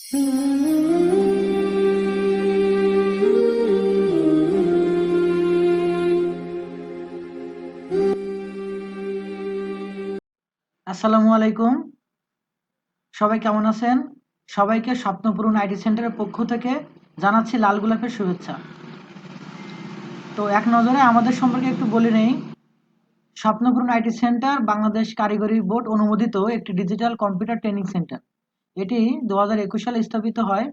আসসালামু আলাইকুম। সবাই কেমন আছেন? সবাইকে স্বপ্নপূরণ আইটি সেন্টারের পক্ষ থেকে জানাচ্ছি লাল গোলাপের শুভেচ্ছা। তো এক নজরে আমাদের সম্পর্কে একটু বলে নেই। স্বপ্নপূরণ আইটি সেন্টার বাংলাদেশ কারিগরি বোর্ড অনুমোদিত একটি ডিজিটাল কম্পিউটার ট্রেনিং সেন্টার। এটি 2021 সালে স্থাপিত হয়।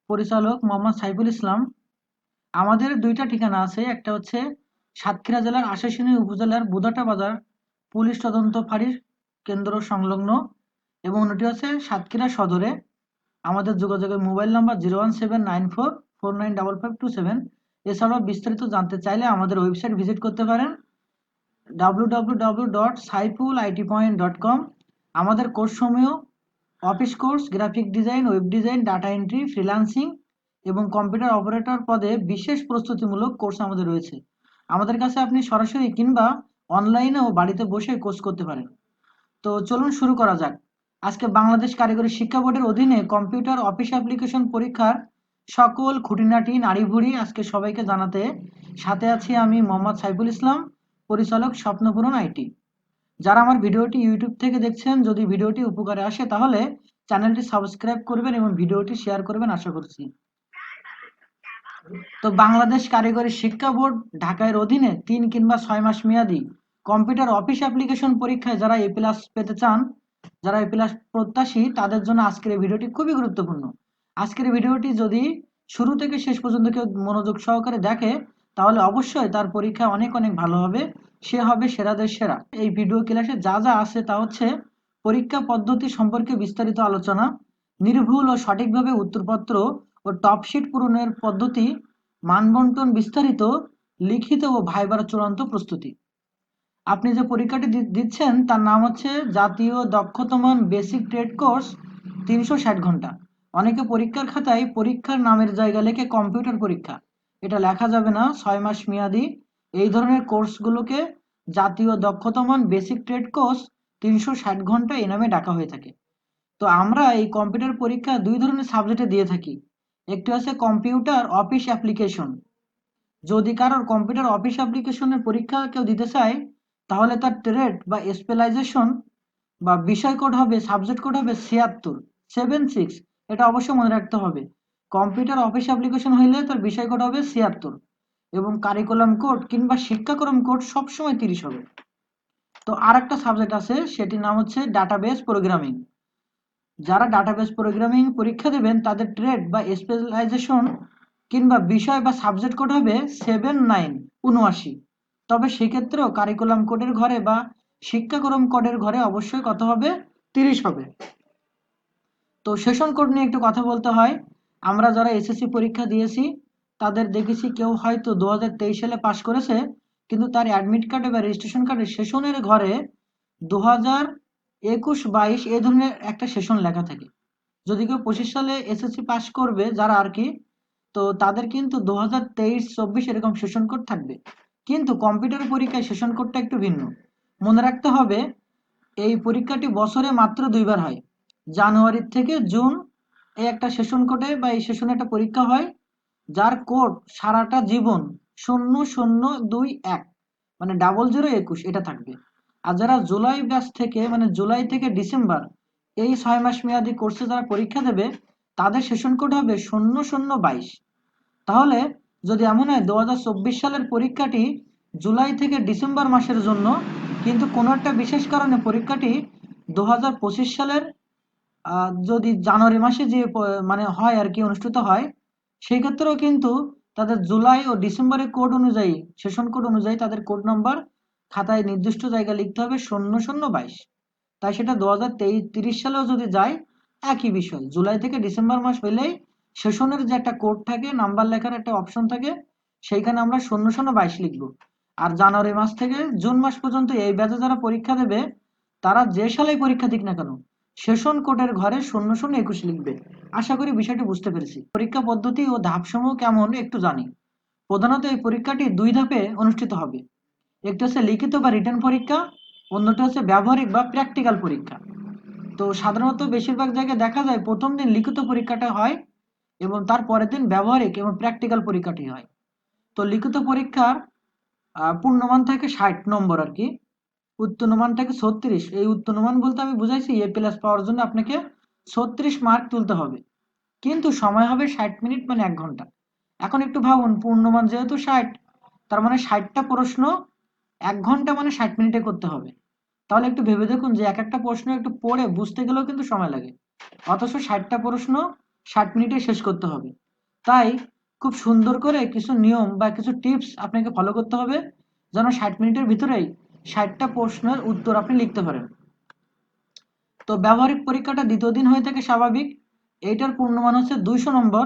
পরিচালক মোহাম্মদ সাইফুল ইসলাম। আমাদের দুইটা ঠিকানা আছে, একটা হচ্ছে সাতক্ষীরা জেলার আশাশুনি উপজেলার বুদাটা বাজার পুলিশ তদন্ত ফাঁড়ির কেন্দ্র সংলগ্ন, এবং অন্যটি হচ্ছে সাতক্ষীরা সদরে। আমাদের যোগাযোগের মোবাইল নাম্বার 01794495527। এছাড়াও বিস্তারিত জানতে চাইলে আমাদের ওয়েবসাইট ভিজিট করতে পারেন www.saifulitpoint.com। আমাদের কোর্সসমূহ office course, graphic design, web design, data entry, freelancing এবং কম্পিউটার অপারেটর পদে বিশেষ প্রস্তুতিমূলক কোর্স আমাদের রয়েছে। আমাদের কাছে আপনি সরাসরি কিংবা অনলাইনেও বাড়িতে বসে কোর্স করতে পারেন। তো চলুন শুরু করা যাক। আজকে বাংলাদেশ কারিগরি শিক্ষা বোর্ডের অধীনে কম্পিউটার অফিস অ্যাপ্লিকেশন পরীক্ষার সকল খুঁটিনাটি নাড়িভুড়ি আজকে সবাইকে জানাতে সাথে আছি আমি মোহাম্মদ সাইফুল ইসলাম, পরিচালক স্বপ্নপূরণ আইটি। যারা আমার ভিডিওটি ইউটিউব থেকে দেখছেন, যদি ভিডিওটি উপকারে আসে তাহলে চ্যানেলটি সাবস্ক্রাইব করবেন এবং ভিডিওটি শেয়ার করবেন আশা করছি। তো বাংলাদেশ কারিগরি শিক্ষা বোর্ড ঢাকার অধীনে 3 কিংবা 6 মাস মেয়াদী কম্পিউটার অফিস অ্যাপ্লিকেশন পরীক্ষায় যারা এ প্লাস পেতে চান, যারা এ প্লাস প্রত্যাশী, তাদের জন্য আজকের এই ভিডিওটি খুবই গুরুত্বপূর্ণ। আজকের এই ভিডিওটি যদি শুরু থেকে শেষ পর্যন্ত কেউ মনোযোগ সহকারে দেখে তাহলে অবশ্যই তার পরীক্ষা অনেক অনেক ভালো হবে, সে হবে সেরাদের সেরা। এই ভিডিও ক্লাসে যা যা আছে তা হচ্ছে পরীক্ষা পদ্ধতি সম্পর্কে বিস্তারিত আলোচনা, নির্ভুল ও সঠিকভাবে উত্তরপত্র ও টপশিট পূরণের পদ্ধতি, মানবন্টন বিস্তারিত, লিখিত ও ভাইবার চূড়ান্ত প্রস্তুতি। আপনি যে পরীক্ষাটি দিচ্ছেন তার নাম হচ্ছে জাতীয় দক্ষতা মান বেসিক ট্রেড কোর্স 360 ঘন্টা। অনেকে পরীক্ষার খাতায় পরীক্ষার নামের জায়গা লেখে কম্পিউটার পরীক্ষা, এটা লেখা যাবে না। 6 মাস মেয়াদি এই ধরনের কোর্সগুলোকে জাতীয় দক্ষতা মান বেসিক ট্রেড কোর্স 360 ঘন্টা এই নামে ডাকা হয়ে থাকে। তো আমরা এই কম্পিউটার পরীক্ষা দুই ধরনের সাবজেক্টে দিয়ে থাকি। একটি হচ্ছে কম্পিউটার অফিস অ্যাপ্লিকেশন। যদি কারোর কম্পিউটার অফিস অ্যাপ্লিকেশনের পরীক্ষা কেউ দিতে চায় তাহলে তার ট্রেড বা স্পেশালাইজেশন বা বিষয় কোড হবে, সাবজেক্ট কোড হবে 76 এটা অবশ্যই মনে রাখতে হবে। কম্পিউটার অফিস অ্যাপ্লিকেশন হইলে তার বিষয় কোড হবে 76, এবং কারিকুলাম কোড কিংবা শিক্ষাক্রম কোড সবসময় 30 হবে। তো আর একটা সাবজেক্ট আছে, সেটির নাম হচ্ছে ডাটাবেস প্রোগ্রামিং। যারা ডাটাবেস প্রোগ্রামিং পরীক্ষা দেবেন তাদের ট্রেড বা স্পেশালাইজেশন কিংবা বিষয় বা সাবজেক্ট কোড হবে 79 তবে সেক্ষেত্রেও কারিকুলাম কোডের ঘরে বা শিক্ষাক্রম কোডের ঘরে অবশ্যই কত হবে, 30 হবে। তো সেশন কোড নিয়ে একটু কথা বলতে হয়। আমরা যারা এসএসসি পরীক্ষা দিয়েছি তাদের দেখেছি কেউ হয়তো 2023 সালে পাশ করেছে, কিন্তু তার অ্যাডমিট কার্ডে বা রেজিস্ট্রেশন কার্ডে সেশনের ঘরে 2021-22 এই ধরনের একটা সেশন লেখা থাকে। যদি কেউ 25 সালে এসএসসি পাস করবে যারা আর কি, তো তাদের কিন্তু 2023-24 এরকম সেশন কোড থাকবে। কিন্তু কম্পিউটার পরীক্ষায় সেশন কোডটা একটু ভিন্ন। মনে রাখতে হবে এই পরীক্ষাটি বছরে মাত্র দুইবার হয়, জানুয়ারি থেকে জুন। এই একটা সেশন কোডে বা এই সেশনে একটা পরীক্ষা হয় যার কোড সারাটা জীবন 0021, মানে 0021 এটা থাকবে। আর যারা জুলাই ব্যাচ থেকে, মানে জুলাই থেকে ডিসেম্বর এই 6 মাস মেয়াদী কোর্সে যারা পরীক্ষা দেবে তাদের সেশন কোড হবে 0022। তাহলে যদি এমন হয় 2024 সালের পরীক্ষাটি জুলাই থেকে ডিসেম্বর মাসের জন্য, কিন্তু কোনো একটা বিশেষ কারণে পরীক্ষাটি 2025 সালের যদি জানুয়ারি মাসে যে মানে হয় আর কি, অনুষ্ঠিত হয়, সেই ক্ষেত্রেও কিন্তু তাদের জুলাই ও ডিসেম্বরের কোড অনুযায়ী, সেশন কোড অনুযায়ী তাদের কোড নাম্বার খাতায় নির্দিষ্ট জায়গায় লিখতে হবে 0022। তাই সেটা 2023 সালেও যদি যায় একই বিষয়, জুলাই থেকে ডিসেম্বর মাস হইলেই সেশনের যে একটা কোড থাকে, নাম্বার লেখার একটা অপশন থাকে, সেইখানে আমরা 0022 লিখবো। আর জানুয়ারি মাস থেকে জুন মাস পর্যন্ত এই ব্যাচে যারা পরীক্ষা দেবে তারা যে সালেই পরীক্ষা দিক না কেন সেশন কোডের ঘরে 0021 লিখবে। আশা করি বিষয়টি বুঝতে পেরেছি। পরীক্ষা পদ্ধতি ও ধাপসমূহ কেমন একটু জানি। প্রধানত এই পরীক্ষাটি দুই ধাপে অনুষ্ঠিত হবে। একটি হচ্ছে লিখিত বা রিটেন পরীক্ষা, অন্যটি হচ্ছে ব্যবহারিক বা প্র্যাকটিক্যাল পরীক্ষা। তো তো সাধারণত বেশিরভাগ জায়গায় দেখা যায় প্রথম দিন লিখিত পরীক্ষাটা হয় এবং তার পরের দিন ব্যবহারিক এবং প্র্যাকটিক্যাল পরীক্ষাটি হয়। তো লিখিত পরীক্ষার পূর্ণমান থাকে 60 নম্বর আর কি, উত্তীর্ণমান থাকে 36। এই উত্তীর্ণমান বলতে আমি বুঝাইছি A+ পাওয়ার জন্য আপনাকে 36 মার্ক তুলতে হবে, কিন্তু সময় হবে 60 মিনিট মানে 1 ঘন্টা। এখন একটু ভাবুন, পূর্ণমান যেহেতু 60, তার মানে 60টা প্রশ্ন 1 ঘন্টা মানে 60 মিনিটে করতে হবে। তাহলে একটু ভেবে দেখুন যে এক একটা প্রশ্ন একটু পড়ে বুঝতে গেলেও কিন্তু সময় লাগে, অথচ 60টা প্রশ্ন 60 মিনিটে শেষ করতে হবে। তাই খুব সুন্দর করে কিছু নিয়ম বা কিছু টিপস আপনাকে ফলো করতে হবে, যেন 60 মিনিটের ভিতরেই 60টা প্রশ্নের উত্তর আপনি লিখতে পারেন। তো ব্যবহারিক পরীক্ষাটা দ্বিতীয় দিন হয়ে থাকে স্বাভাবিক, এইটার পূর্ণমান হচ্ছে 200 নম্বর,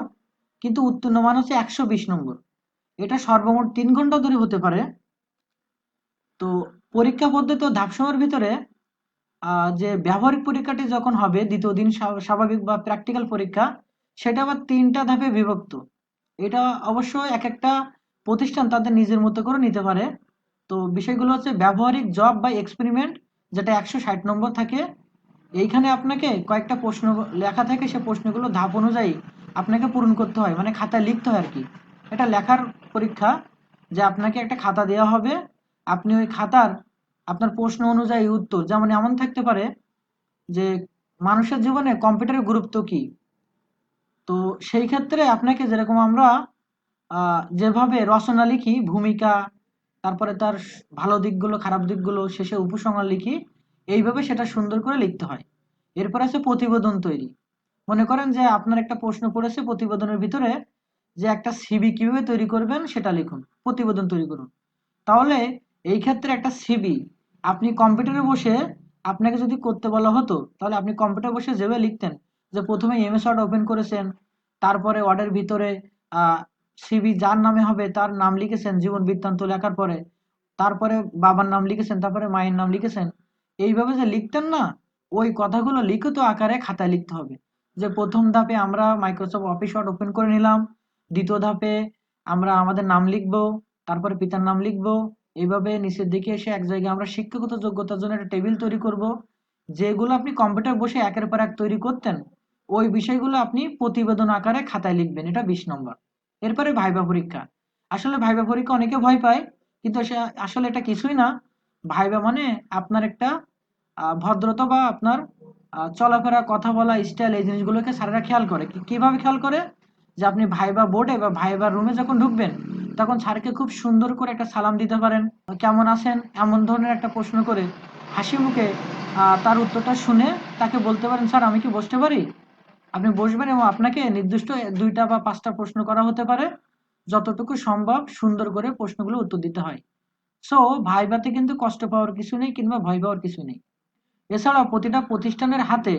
কিন্তু উত্তীর্ণ মান হচ্ছে 120 নম্বর। এটা সর্বমোট 3 ঘন্টা ধরে হতে পারে। তো পরীক্ষা পদ্ধতি ও ধাপ সময়ের ভিতরে যে ব্যবহারিক পরীক্ষাটি যখন হবে দ্বিতীয় দিন স্বাভাবিক বা প্র্যাকটিক্যাল পরীক্ষা, সেটা আবার 3টা ধাপে বিভক্ত। এটা অবশ্য এক একটা প্রতিষ্ঠান তাদের নিজের মতো করে নিতে পারে। তো বিষয়গুলো হচ্ছে ব্যবহারিক জব বা এক্সপেরিমেন্ট, যেটা 160 নম্বর থাকে। এইখানে আপনাকে কয়েকটা প্রশ্ন লেখা থাকে, সে প্রশ্নগুলো ধাপ অনুযায়ী আপনাকে পূরণ করতে হয়, মানে খাতায় লিখতে হয় আর কি। এটা লেখার পরীক্ষা, যে আপনাকে একটা খাতা দেওয়া হবে, আপনি ওই খাতার আপনার প্রশ্ন অনুযায়ী উত্তর, যেমন এমন থাকতে পারে যে মানুষের জীবনে কম্পিউটারের গুরুত্ব কি। তো সেই ক্ষেত্রে আপনাকে যেরকম আমরা যেভাবে রচনা লিখি, ভূমিকা, তারপরে তার ভালো দিকগুলো খারাপ দিকগুলো, শেষে উপসংহার লিখি, এইভাবে সেটা সুন্দর করে লিখতে হয়। এরপর আছে প্রতিবেদন তৈরি। মনে করেন যে আপনার একটা প্রশ্ন পড়েছে প্রতিবেদনের ভিতরে, যে একটা সিভি কিভাবে তৈরি করবেন সেটা লিখুন, প্রতিবেদন তৈরি করুন। তাহলে এই ক্ষেত্রে একটা সিভি আপনি কম্পিউটারে বসে, আপনাকে যদি করতে বলা হতো তাহলে আপনি কম্পিউটারে বসে যেভাবে লিখতেন, যে প্রথমে MS ওয়ার্ড ওপেন করেছেন, তারপরে ওয়ার্ডের ভিতরে সিভি যার নামে হবে তার নাম লিখেছেন জীবন বৃত্তান্ত লেখার পরে, তারপরে বাবার নাম লিখেছেন, তারপরে মায়ের নাম লিখেছেন, এইভাবে যে লিখতেন না, ওই কথাগুলো লিখিত আকারে খাতায় লিখতে হবে। যে প্রথম ধাপে আমরা মাইক্রোসফট অফিস ওয়ার্ড ওপেন করে নিলাম, দ্বিতীয় ধাপে আমরা আমাদের নাম লিখবো, তারপরে পিতার নাম লিখবো, এইভাবে নিচের দিকে এসে এক জায়গায় আমরা শিক্ষাগত যোগ্যতার জন্য একটা টেবিল তৈরি করব। যেগুলো আপনি কম্পিউটার বসে একের পর এক তৈরি করতেন, ওই বিষয়গুলো আপনি প্রতিবেদন আকারে খাতায় লিখবেন। এটা 20 নম্বর। এরপরে ভাইবা পরীক্ষা। আসলে ভাইবা পরীক্ষা অনেকে ভয় পায়, কিন্তু আসলে এটা কিছুই না। ভাইবা মানে আপনার একটা ভদ্রতা বা আপনার চলাফেরা, কথা বলা স্টাইল, এই জিনিসগুলোকে স্যারেরা খেয়াল করে। কিভাবে খেয়াল করে? যে আপনি ভাইবা বোর্ডে বা ভাইবা রুমে যখন ঢুকবেন, তখন স্যারকে খুব সুন্দর করে একটা সালাম দিতে পারেন, কেমন আছেন এমন ধরনের একটা প্রশ্ন করে হাসি মুখে তার উত্তরটা শুনে তাকে বলতে পারেন, স্যার আমি কি বসতে পারি? আপনি বসবেন এবং আপনাকে নির্দিষ্ট 2টা বা 5টা প্রশ্ন করা হতে পারে, যতটুকু সম্ভব সুন্দর করে প্রশ্নগুলো উত্তর দিতে হয়। সো ভাইভাতে কিন্তু কষ্ট পাওয়ার কিছু নেই কিংবা ভয় পাওয়ার কিছু নেই। এছাড়াও প্রতিটা প্রতিষ্ঠানের হাতে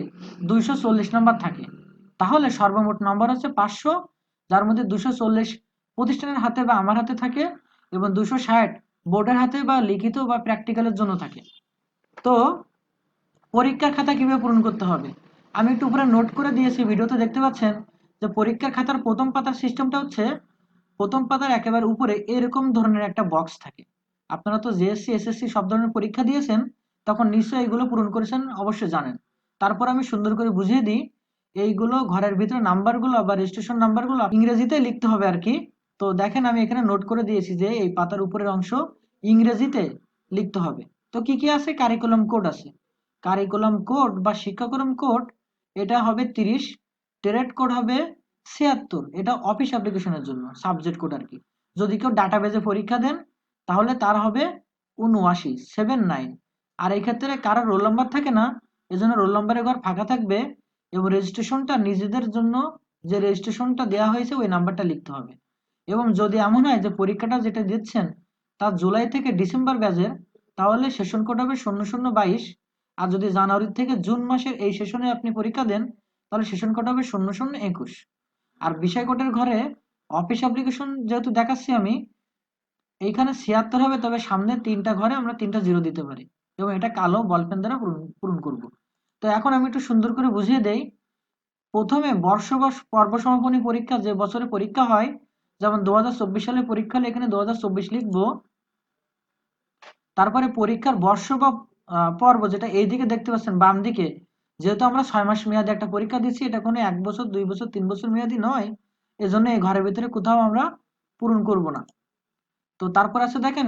240 নম্বর থাকে। তাহলে সর্বমোট নম্বর হচ্ছে 500, যার মধ্যে 240 প্রতিষ্ঠানের হাতে বা আমার হাতে থাকে, এবং 260 বোর্ডের হাতে বা লিখিত বা প্র্যাকটিক্যালের জন্য থাকে। তো পরীক্ষার খাতা কিভাবে পূরণ করতে হবে, আমি একটু উপরে নোট করে দিয়েছি, ভিডিওতে দেখতে পাচ্ছেন যে পরীক্ষার খাতার প্রথম পাতার সিস্টেমটা হচ্ছে, প্রথম পাতার একেবারে উপরে এরকম ধরনের একটা বক্স থাকে। আপনারা তো JSC SSC সব ধরনের পরীক্ষা দিয়েছেন, তখন নিশ্চয়ই এইগুলো পূরণ করেছেন, অবশ্যই জানেন। তারপর আমি সুন্দর করে বুঝিয়ে দিই, এইগুলো ঘরের ভিতরে নাম্বারগুলো বা রেজিস্ট্রেশন নাম্বারগুলো ইংরেজিতে লিখতে হবে আর কি। তো দেখেন আমি এখানে নোট করে দিয়েছি যে এই পাতার উপরের অংশ ইংরেজিতে লিখতে হবে। তো কি কি আছে? কারিকুলাম কোড আছে। কারিকুলাম কোড বা শিক্ষাক্রম কোড, এটা হবে 30। ট্রেড কোড হবে 76, এটা অফিস অ্যাপ্লিকেশনের জন্য সাবজেক্ট কোড আর কি। যদি কেউ ডাটাবেজে পরীক্ষা দেন তাহলে তার হবে 79, 79। আর এই ক্ষেত্রে কারো রোল নাম্বার থাকে না, এজন্য রোল নাম্বারের ঘর ফাঁকা থাকবে, এবং রেজিস্ট্রেশনটা নিজেদের জন্য, যে রেজিস্ট্রেশনটা দেওয়া হয়েছে ওই নাম্বারটা লিখতে হবে। এবং যদি এমন হয় যে পরীক্ষাটা যেটা দিচ্ছেন তা জুলাই থেকে ডিসেম্বর ব্যাচের, তাহলে সেশন কোড হবে 0022। আর যদি জানুয়ারি থেকে জুন মাসের এই সেশনে আপনি পরীক্ষা দেন, তাহলে সেশন কোড হবে 0021। আর বিষয় কোডের ঘরে অফিস অ্যাপ্লিকেশন যেহেতু দেখাচ্ছি আমি, এইখানে 76 হবে, তবে সামনে 3টা ঘরে আমরা 3টা জিরো দিতে পারি, এবং এটা কালো বল পেন দ্বারা পূরণ পূরণ করব। তো এখন আমি একটু সুন্দর করে বুঝিয়ে দেই। প্রথমে বর্ষ বা পর্ব সমাপনী পরীক্ষা যে বছরে পরীক্ষা হয়, যেমন 2024 সালে পরীক্ষা হলে এখানে 2024 লিখবো। তারপরে পরীক্ষার বর্ষ বা পর্ব, যেটা এইদিকে দেখতে পাচ্ছেন বাম দিকে, যেহেতু আমরা 6 মাস মেয়াদে একটা পরীক্ষা দিচ্ছি, এটা কোনো 1 বছর 2 বছর 3 বছর মেয়াদি নয়, এজন্য এই ঘরের ভিতরে কোথাও আমরা পূরণ করব না। তো তারপর আছে দেখেন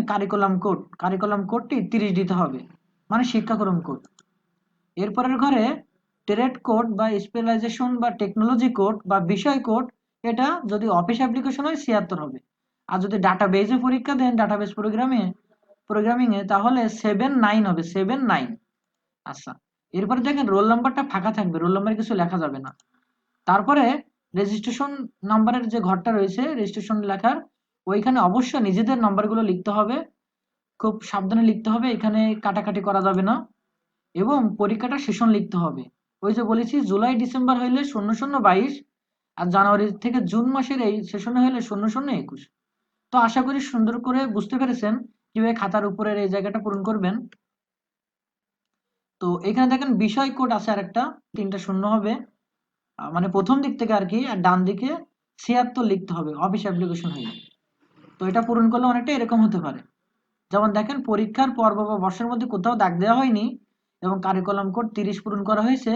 কারিকুলাম কোডটি 30 দিতে হবে, মানে শিক্ষাক্রম কোড। এরপরের ঘরে ট্রেড কোড বা স্পেশালাইজেশন বা টেকনোলজি কোড বা বিষয় কোড, এটা যদি অফিস অ্যাপ্লিকেশন হয় 76 হবে। আর যদি ডাটাবেজে পরীক্ষা দেন, ডাটাবেস প্রোগ্রামিংয়ে, তাহলে 79 হবে, 79। আচ্ছা, এরপরে দেখেন রোল নাম্বারটা ফাঁকা থাকবে, রোল নাম্বারে কিছু লেখা যাবে না। তারপরে রেজিস্ট্রেশন নাম্বারের যে ঘরটা রয়েছে, রেজিস্ট্রেশন লেখার ওইখানে অবশ্যই নিজেদের নাম্বারগুলো লিখতে হবে, খুব সাবধানে লিখতে হবে, এখানে কাটাকাটি করা যাবে না। এবং পরীক্ষাটা সেশন লিখতে হবে। ওই যে বলেছি জুলাই ডিসেম্বর হইলে 0022, আর জানুয়ারি থেকে জুন মাসের এই সেশনে হলে 0021। তো আশা করি সুন্দর করে বুঝতে পেরেছেন কিভাবে খাতার উপরের এই জায়গাটা পূরণ করবেন। তো এখানে দেখেন বিষয় কোড আছে আরেকটা, 3টা শূন্য হবে, মানে প্রথম দিক থেকে আর কি, আর ডান দিকে 76 লিখতে হবে অফিস অ্যাপ্লিকেশন হয়ে। তো এটা পূরণ করলে অনেকটা এরকম হতে পারে, যেমন দেখেন পরীক্ষার পর্ব বা বর্ষের মধ্যে কোথাও দাগ দেওয়া হয়নি এবং কারিকুলাম কোড 30 পূরণ করা হয়েছে,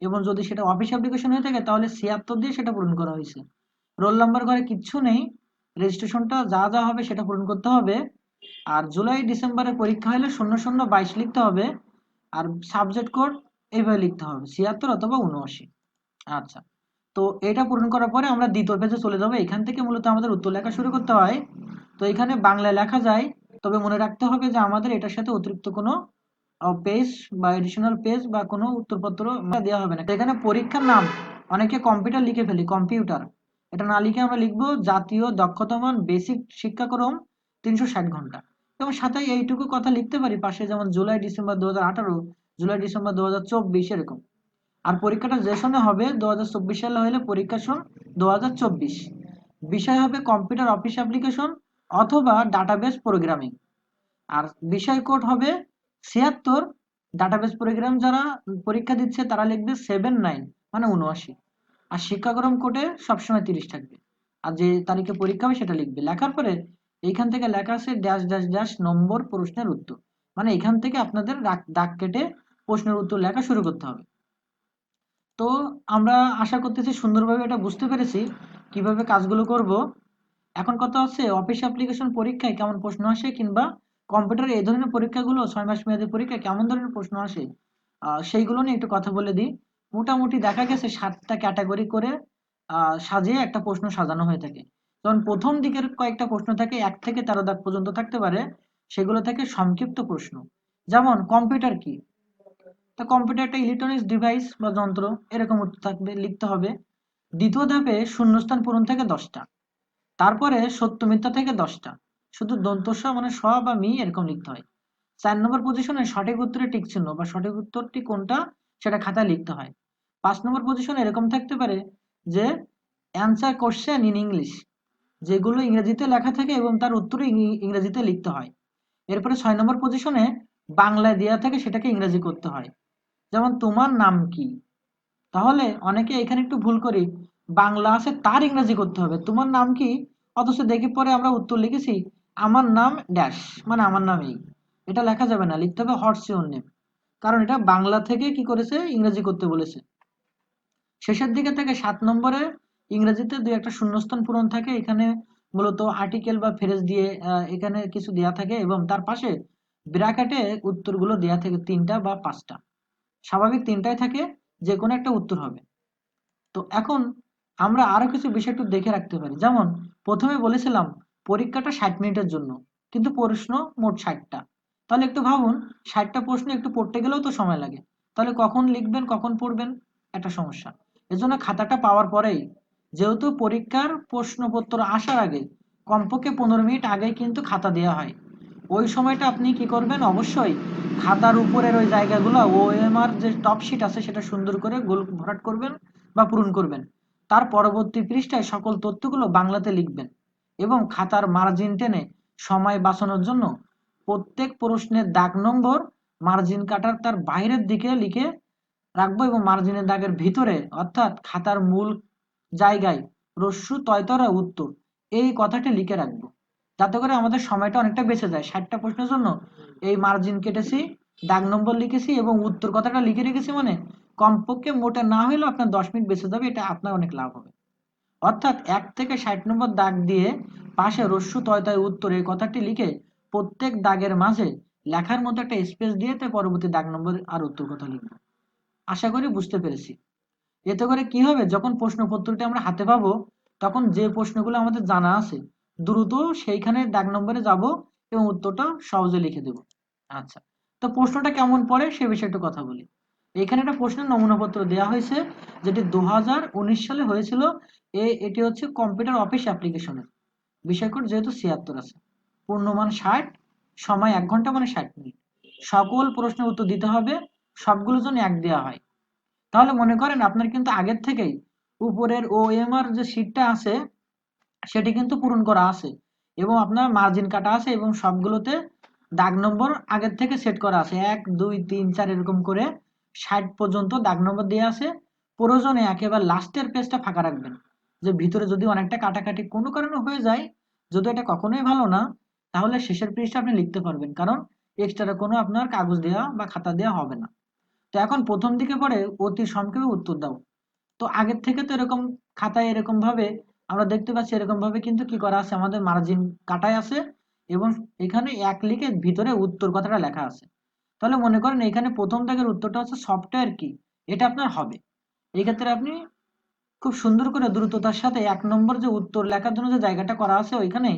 এবং যদি সেটা অফিস অ্যাপ্লিকেশন হয়ে থাকে তাহলে 76 দিয়ে সেটা পূরণ করা হয়েছে। রোল নাম্বার ঘরে কিচ্ছু নেই, রেজিস্ট্রেশনটা যা যা হবে সেটা পূরণ করতে হবে। আর জুলাই ডিসেম্বরের পরীক্ষা হলে 0022 লিখতে হবে, আর সাবজেক্ট কোড এইভাবে লিখতে হবে 76 অথবা 79। আচ্ছা, তো এটা পূরণ করার পরে আমরা দ্বিতীয় পেজে চলে যাবো। এখান থেকে মূলত আমাদের উত্তর লেখা শুরু করতে হয়। তো এখানে বাংলায় লেখা যায়, তবে মনে রাখতে হবে যে আমাদের এটার সাথে অতিরিক্ত কোনো পেজ বা এডিশনাল পেজ বা কোনো উত্তরপত্র দেওয়া হবে না। এখানে পরীক্ষার নাম অনেকে কম্পিউটার লিখে ফেলি, কম্পিউটার, এটা না লিখে আমরা লিখবো জাতীয় দক্ষতা মান বেসিক শিক্ষাক্রম 360 ঘন্টা। এবং সাথে এইটুকু কথা লিখতে পারি পাশে, যেমন জুলাই ডিসেম্বর 2018, জুলাই ডিসেম্বর 2024 এরকম। আর পরীক্ষাটা যে সনে হবে 2024 সালে হলে পরীক্ষা সন 2024। বিষয় হবে কম্পিউটার অফিস অ্যাপ্লিকেশন অথবা ডাটাবেস প্রোগ্রামিং। আর বিষয় কোড হবে 76, ডাটাবেস প্রোগ্রাম যারা পরীক্ষা দিচ্ছে তারা লিখবে 79, মানে 79। আর শিক্ষাক্রম কোডে সবসময় 30 থাকবে। আর যে তারিখে পরীক্ষা হবে সেটা লিখবে, লেখার পরে এইখান থেকে লেখা আছে ড্যাশ ড্যাশ ড্যাশ নম্বর প্রশ্নের উত্তর, মানে এখান থেকে আপনাদের দাগ কেটে প্রশ্নের উত্তর লেখা শুরু করতে হবে। তো আমরা আশা করতেছি সুন্দরভাবে এটা বুঝতে পেরেছি কিভাবে কাজগুলো করব। এখন কথা হচ্ছে অফিস অ্যাপ্লিকেশন পরীক্ষায় কেমন প্রশ্ন আসে, কিংবা কম্পিউটারে এই ধরনের পরীক্ষাগুলো 6 মাস মেয়াদী পরীক্ষায় কেমন ধরনের প্রশ্ন আসে, সেইগুলো নিয়ে একটু কথা বলে দিই। মোটামুটি দেখা গেছে 7টা ক্যাটাগরি করে সাজিয়ে একটা প্রশ্ন সাজানো হয়ে থাকে। যেমন প্রথম দিকের কয়েকটা প্রশ্ন থাকে 1 থেকে 13 দাগ পর্যন্ত থাকতে পারে, সেগুলো থেকে সংক্ষিপ্ত প্রশ্ন। যেমন কম্পিউটার কি, তা কম্পিউটার একটা ইলেকট্রনিক্স ডিভাইস বা যন্ত্র, এরকম উত্তর থাকবে, লিখতে হবে। দ্বিতীয় ধাপে শূন্যস্থান পূরণ থেকে 10টা, তারপরে সত্য মিথ্যা থেকে 10টা, শুধু দন্তস্ব মানে স বা মি এরকম লিখতে হয়। 4 নম্বর পজিশনে সঠিক উত্তরে টিক চিহ্ন বা সঠিক উত্তরটি কোনটা সেটা খাতায় লিখতে হয়। 5 নম্বর পজিশনে এরকম থাকতে পারে যে অ্যান্সার কোশ্চেন ইন ইংলিশ, যেগুলো ইংরেজিতে লেখা থাকে এবং তার উত্তর ইংরেজিতে লিখতে হয়। এরপরে 6 নম্বর পজিশনে বাংলায় দেওয়া থাকে, সেটাকে ইংরেজি করতে হয়। যেমন তোমার নাম কি, তাহলে অনেকে এখানে একটু ভুল করি, বাংলা আছে তার ইংরেজি করতে হবে তোমার নাম কি, অথচ দেখি পরে আমরা উত্তর লিখেছি আমার নাম ড্যাশ, মানে আমার নাম এই। এটা লেখা যাবে না, লিখতে হবে হোয়াটস ইওর নেম, কারণ এটা বাংলা থেকে কি করেছে ইংরেজি করতে বলেছে। শেষের দিকে থেকে 7 নম্বরে ইংরেজিতে দুই একটা শূন্যস্থান পূরণ থাকে, এখানে মূলত আর্টিকেল বা ফ্রেজ দিয়ে এখানে কিছু দেয়া থাকে এবং তার পাশে ব্র্যাকেটে উত্তরগুলো দেয়া থাকে 3টা বা 5টা, স্বাভাবিক 3টাই থাকে, যে কোনো একটা উত্তর হবে। তো এখন আমরা আরো কিছু বিষয় একটু দেখে রাখতে পারি, যেমন প্রথমে বলেছিলাম পরীক্ষাটা 60 মিনিটের জন্য, কিন্তু প্রশ্ন মোট 60টা। তাহলে একটু ভাবুন, 60টা প্রশ্ন একটু পড়তে গেলেও তো সময় লাগে, তাহলে কখন লিখবেন কখন পড়বেন, একটা সমস্যা। এজন্য খাতাটা পাওয়ার পরেই, যেহেতু পরীক্ষার প্রশ্নপত্র আসার আগে কমপক্ষে 15 মিনিট আগেই কিন্তু খাতা দেওয়া হয়, ওই সময়টা আপনি কি করবেন, অবশ্যই খাতার উপরের ওই জায়গাগুলো ওএমআর যে টপ শিট আছে সেটা সুন্দর করে গোল ভরাট করবেন বা পূরণ করবেন। তার পরবর্তী পৃষ্ঠায় সকল তথ্যগুলো বাংলাতে লিখবেন এবং খাতার মার্জিন টেনে সময় বাঁচানোর জন্য প্রত্যেক প্রশ্নের দাগ নম্বর মার্জিন কাটার তার বাইরের দিকে লিখে রাখবো, এবং মার্জিনের দাগের ভিতরে অর্থাৎ খাতার মূল জায়গায় রস্যু তয়তরা উত্তর এই কথাটি লিখে রাখবো, যাতে করে আমাদের সময়টা অনেকটা বেঁচে যায়। 60টা প্রশ্নের জন্য এই মার্জিন কেটেছি, দাগ নম্বর লিখেছি এবং উত্তর কথাটা লিখে রেখেছি, মানে কমপক্ষে মোটা না হলেও আপনার 10 মিনিট বেঁচে যাবে, এটা আপনার অনেক লাভ হবে। অর্থাৎ 1 থেকে 60 নম্বর দাগ দিয়ে পাশে রস্যু তয় তয় উত্তর এই কথাটি লিখে প্রত্যেক দাগের মাঝে লেখার মতো একটা স্পেস দিয়ে তাই পরবর্তী দাগ নম্বর আর উত্তর কথা লিখবো। আশা করি বুঝতে পেরেছি। এতে করে কি হবে, যখন প্রশ্নপত্রটি আমরা হাতে পাবো তখন যে প্রশ্নগুলো আমাদের জানা আছে দ্রুত সেইখানে দাগ নম্বরে যাব এবং উত্তরটা সহজে লিখে দেব। আচ্ছা, তো প্রশ্নটা কেমন পড়ে সে বিষয়ে একটু কথা বলি। এখানে একটা প্রশ্নের নমুনাপত্র দেওয়া হয়েছে, যেটি 2019 সালে হয়েছিল। এটি হচ্ছে কম্পিউটার অফিস অ্যাপ্লিকেশনের বিষয় কোড, যেহেতু 76 আছে, পূর্ণমান 60, সময় 1 ঘন্টা মানে 60 মিনিট। সকল প্রশ্নের উত্তর দিতে হবে, সবগুলোর জন্য 1 দেওয়া হয়। তাহলে মনে করেন আপনার কিন্তু আগের থেকেই উপরের ওএমআর যে শীটটা আছে সেটি কিন্তু পূরণ করা আছে এবং আপনার মার্জিন কাটা আছে এবং সবগুলোতে দাগ নম্বর আগের থেকে সেট করা আছে, 1 2 3 4 এরকম করে 60 পর্যন্ত দাগ নম্বর দেওয়া আছে। প্রয়োজনে একেবারে লাস্টের পেজটা ফাঁকা রাখবেন, যে ভিতরে যদি অনেকটা কাটাকাটি কোনো কারণে হয়ে যায়, যদি এটা কখনোই ভালো না, তাহলে শেষের পেজটা আপনি লিখতে পারবেন, কারণ এক্সট্রা কোনো আপনার কাগজ দেওয়া বা খাতা দেওয়া হবে না। তো এখন প্রথম দিকে পড়ে অতি সংক্ষেপে উত্তর দাও। তো আগের থেকে তো এরকম খাতায় এরকম ভাবে আমরা দেখতে পাচ্ছি, এরকম ভাবে কিন্তু কি করা আছে, আমাদের মার্জিন কাটায় আছে এবং এখানে 1 লিখে ভিতরে উত্তর কথাটা লেখা আছে। তাহলে মনে করেন এখানে প্রথম দাগের উত্তরটা হচ্ছে সফটওয়্যার কি, এটা আপনার হবে। এই ক্ষেত্রে আপনি খুব সুন্দর করে দ্রুততার সাথে 1 নম্বর যে উত্তর লেখার জন্য যে জায়গাটা করা আছে ওইখানে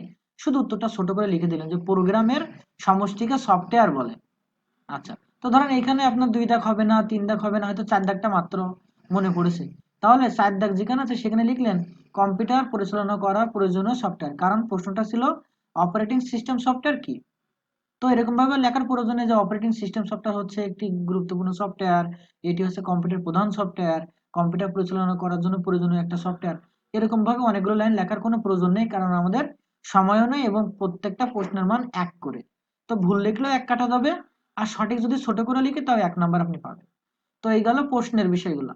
শুধু উত্তরটা ছোট করে লিখে দিলেন যে প্রোগ্রামের সমষ্টিকে সফটওয়্যার বলে। আচ্ছা, তো ধরেন এখানে আপনার 2 দাগ হবে না, 3 দাগ হবে না, হয়তো 4 দাগটা মাত্র মনে পড়েছে। তাহলে 4 দাগ যেখানে আছে সেখানে লিখলেন কম্পিউটার পরিচালনা করার প্রয়োজনীয় সফটওয়্যার, কারণ প্রশ্নটা ছিল অপারেটিং সিস্টেম সফটওয়্যার কি। তো এরকম ভাবে লেখার প্রয়োজনে যে অপারেটিং সিস্টেম সফটওয়্যার হচ্ছে একটি গুরুত্বপূর্ণ সফটওয়্যার, এটি হচ্ছে কম্পিউটার প্রধান সফটওয়্যার, কম্পিউটার পরিচালনা করার জন্য প্রয়োজনীয় একটা সফটওয়্যার। এরকম ভাবে অনেকগুলো লাইন লেখার কোনো প্রয়োজন নেই, কারণ আমাদের সময়ও নেই এবং প্রত্যেকটা প্রশ্নের মান 1 করে। তো ভুল লিখলেও 1 কাটা যাবে, আর সঠিক যদি ছোট করে লিখে তাও 1 নাম্বার আপনি পাবেন। তো এই গেল প্রশ্নের বিষয়গুলো।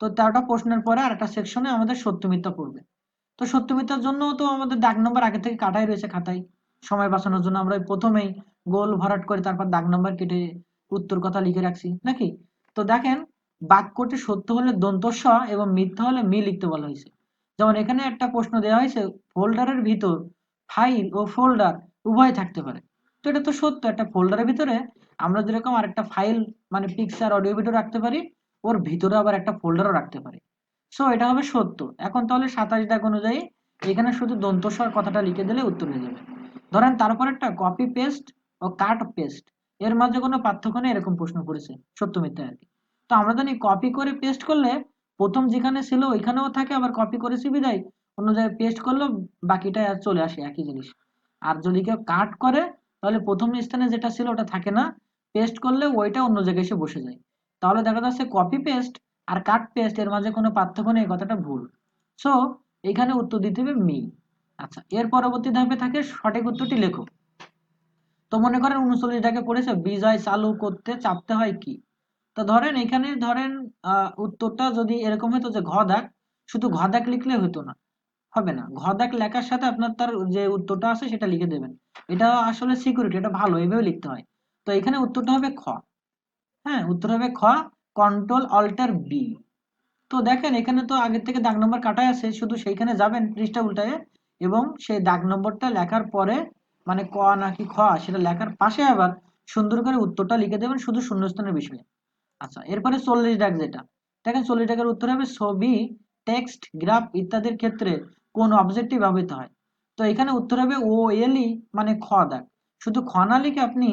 তো 13টা প্রশ্নের পরে আরেকটা সেকশনে আমাদের সত্য মিথ্যা পড়বে। তো সত্য মিথ্যার জন্য তো আমাদের দাগ নম্বর আগে থেকে কাটাই রয়েছে খাতায়। সময় বাঁচানোর জন্য আমরা প্রথমেই গোল ভরাট করে তারপর দাগ নম্বর কেটে উত্তর কথা লিখে রাখছি নাকি। তো দেখেন, বাক্যটি সত্য হলে দন্ত স এবং মিথ্যা হলে মি লিখতে বলা হয়েছে। যেমন এখানে একটা প্রশ্ন দেওয়া হয়েছে, ফোল্ডারের ভিতর ফাইল ও ফোল্ডার উভয় থাকতে পারে। তো এটা তো সত্য, একটা ফোল্ডারের ভিতরে আমরা যেরকম আরেকটা ফাইল মানে পিকচার অডিও ভিডিও রাখতে পারি, ওর ভিতরে আবার একটা ফোল্ডারও রাখতে পারি। সো এটা হবে সত্য। এখন তাহলে 27 দাগ অনুযায়ী এখানে শুধু দন্তস্বর কথাটা লিখে দিলে উত্তর হয়ে যাবে। ধরেন তারপর একটা কপি পেস্ট ও কাট পেস্ট, এর মাঝে কোনো পার্থক্য নেই, এরকম প্রশ্ন করেছে সত্য মিথ্যা আর কি। তো আমরা জানি কপি করে পেস্ট করলে প্রথম যেখানে ছিল ওইখানেও থাকে, আবার কপি করেছি বিদায় অন্য জায়গায় পেস্ট করলেও বাকিটা আর চলে আসে একই জিনিস। আর যদি কেউ কাট করে তাহলে প্রথম স্থানে যেটা ছিল ওটা থাকে না, পেস্ট করলে ওইটা অন্য জায়গায় এসে বসে যায়। তাহলে দেখা যাচ্ছে কপি পেস্ট আর কাট পেস্ট এর মাঝে কোনো পার্থক্য নেই, কথাটা ভুল। সো এখানে উত্তর দিতে হবে মি। আচ্ছা, এর পরবর্তী ধাপে থাকে সঠিক উত্তরটি লেখো। তো মনে করেন 39 দাগে পড়েছে বিজয় চালু করতে চাপতে হয় কি। তো ধরেন এখানে ধরেন উত্তরটা যদি এরকম হতো যে ঘ দাগ, শুধু ঘ দাগ লিখলে হতো না, হবে না। ঘ দাগ লেখার সাথে আপনার তার যে উত্তরটা আছে সেটা লিখে দেবেন। এটা আসলে সিকিউরিটি, এটা ভালো, এইভাবে লিখতে হয়। তো এখানে উত্তরটা হবে খ। হ্যাঁ, উত্তর হবে খ, কন্ট্রোল অল্টার বি। তো দেখেন এখানে তো আগের থেকে দাগ নম্বর কাটাই আছে, শুধু সেইখানে যাবেন পৃষ্ঠা উল্টায়ে এবং সেই দাগ নম্বরটা লেখার পরে মানে ক নাকি খ সেটা লেখার পাশে আবার সুন্দর করে উত্তরটা লিখে দেবেন শুধু শূন্যস্থানের বিষয়ে। আচ্ছা, এরপরে 40 দাগ যেটা, দেখেন 40 দাগের উত্তর হবে ছবি, টেক্সট, গ্রাফ ইত্যাদির ক্ষেত্রে কোন অবজেক্টিভ ব্যবহৃত হয়। তো এখানে উত্তর হবে ও এল ই মানে খ দাগ। শুধু খ না লিখে আপনি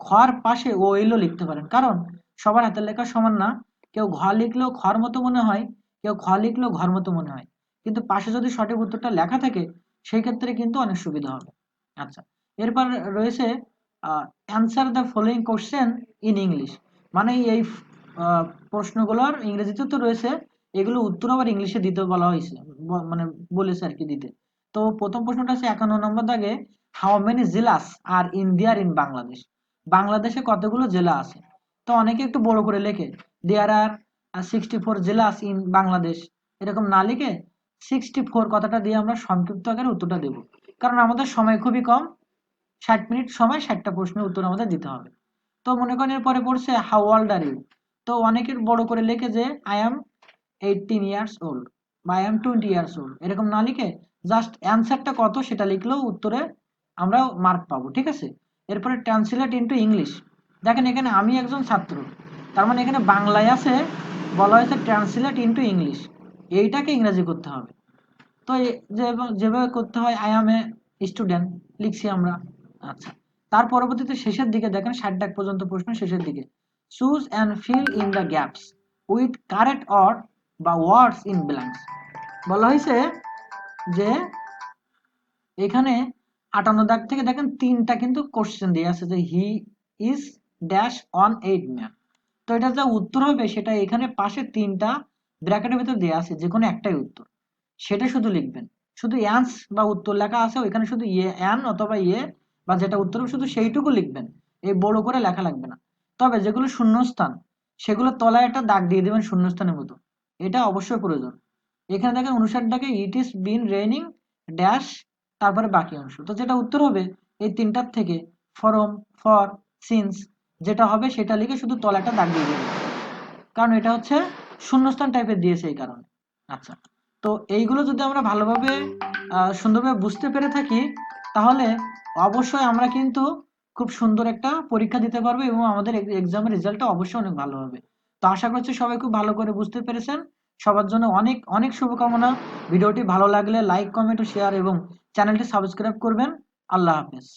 খর পাশে ও এল ও লিখতে পারেন, কারণ সবার হাতের লেখা সমান না। কেউ ঘ লিখলেও খর মতো মনে হয়, কেউ খ লিখলেও ঘর মতো মনে হয়, কিন্তু পাশে যদি সঠিক উত্তরটা লেখা থাকে সেই ক্ষেত্রে কিন্তু অনেক সুবিধা হবে। আচ্ছা, এরপর রয়েছে answer the following question in English, মানে এই প্রশ্নগুলোর ইংরেজিতে তো রয়েছে, এগুলো উত্তর আবার ইংলিশে দিতে বলা হয়েছে, মানে বলেছে আর কি দিতে। তো প্রথম প্রশ্নটা আছে 51 নম্বর দাগে, হাউ মেনি জেলাস আর ইন্ডিয়ার ইন বাংলাদেশ, বাংলাদেশে কতগুলো জেলা আছে। তো অনেকে একটু বড় করে লেখে দেয়ার আর 64 জেলাস ইন বাংলাদেশ, এরকম না লিখে 64 কথাটা দিয়ে আমরা সংক্ষিপ্ত আকারে উত্তরটা দেব, কারণ আমাদের সময় খুবই কম, 60 মিনিট সময় 60টা প্রশ্নের উত্তর আমাদের দিতে হবে। তো মনে করেন এরপরে পড়ছে হাউ ওল্ড আর ইউ। তো তো অনেকের বড় করে লেখে যে আই অ্যাম 18 ইয়ার্স ওল্ড বা আই অ্যাম 20 ইয়ার্স ওল্ড, এরকম না লিখে জাস্ট অ্যান্সারটা কত সেটা লিখলেও উত্তরে আমরা মার্ক পাবো, ঠিক আছে। এরপরে ট্রান্সলেট ইনটু ইংলিশ। দেখেন এখানে আমি একজন ছাত্র, তার মানে এখানে বাংলায় আছে, বলা হয়েছে ট্রান্সলেট ইনটু ইংলিশ, এইটাকে ইংরেজি করতে হবে। তো যেভাবে করতে হয় আই অ্যাম এ স্টুডেন্ট লিখছি আমরা। আচ্ছা, তার পরবর্তীতে শেষের দিকে দেখেন 60 দাগ পর্যন্ত প্রশ্ন শেষের দিকে, choose and fill in the gaps with correct or বা ওয়ার্ডস ইন ব্ল্যাঙ্কস। বলা হয়েছে যে এখানে 58 দাগ থেকে দেখেন তিনটা কিন্তু কোশ্চেন দিয়ে আছে যে he is dash on 8 man. তো এটা যা উত্তর হবে সেটা এখানে পাশে তিনটা ব্র্যাকেটের ভিতর দেওয়া আছে, যে কোনো একটাই উত্তর, সেটা শুধু লিখবেন। শুধু অ্যান্স বা উত্তর লেখা আছে ওইখানে শুধু ইয়ে অ্যান অথবা ইয়ে বা যেটা উত্তর হবে শুধু সেইটুকু লিখবেন, এই বড় করে লেখা লাগবে না। তবে যেগুলো শূন্যস্থান সেগুলো তলায় একটা দাগ দিয়ে দেবেন শূন্যস্থানের মতো, এটা অবশ্যই প্রয়োজন। এখানে দেখেন 59 দাগে it is been raining dash, তারপরে বাকি অংশ। তো যেটা উত্তর হবে এই তিনটার থেকে ফরম, ফর, সিন্স যেটা হবে সেটা লিখে শুধু তলাটা দাগ দিয়ে দেবেন, কারণ এটা হচ্ছে শূন্যস্থান টাইপের দিয়েছে এই কারণে। আচ্ছা, তো এইগুলো যদি আমরা ভালোভাবে সুন্দরভাবে বুঝতে পেরে থাকি তাহলে অবশ্যই আমরা কিন্তু খুব সুন্দর একটা পরীক্ষা দিতে পারবো এবং আমাদের এক্সামের রেজাল্টটা অবশ্যই অনেক ভালো হবে। তো আশা করছি সবাই খুব ভালো করে বুঝতে পেরেছেন। সবার জন্য অনেক অনেক শুভকামনা। ভিডিওটি ভালো লাগলে লাইক, কমেন্ট ও শেয়ার এবং চ্যানেলটি সাবস্ক্রাইব করবেন। আল্লাহ হাফেজ।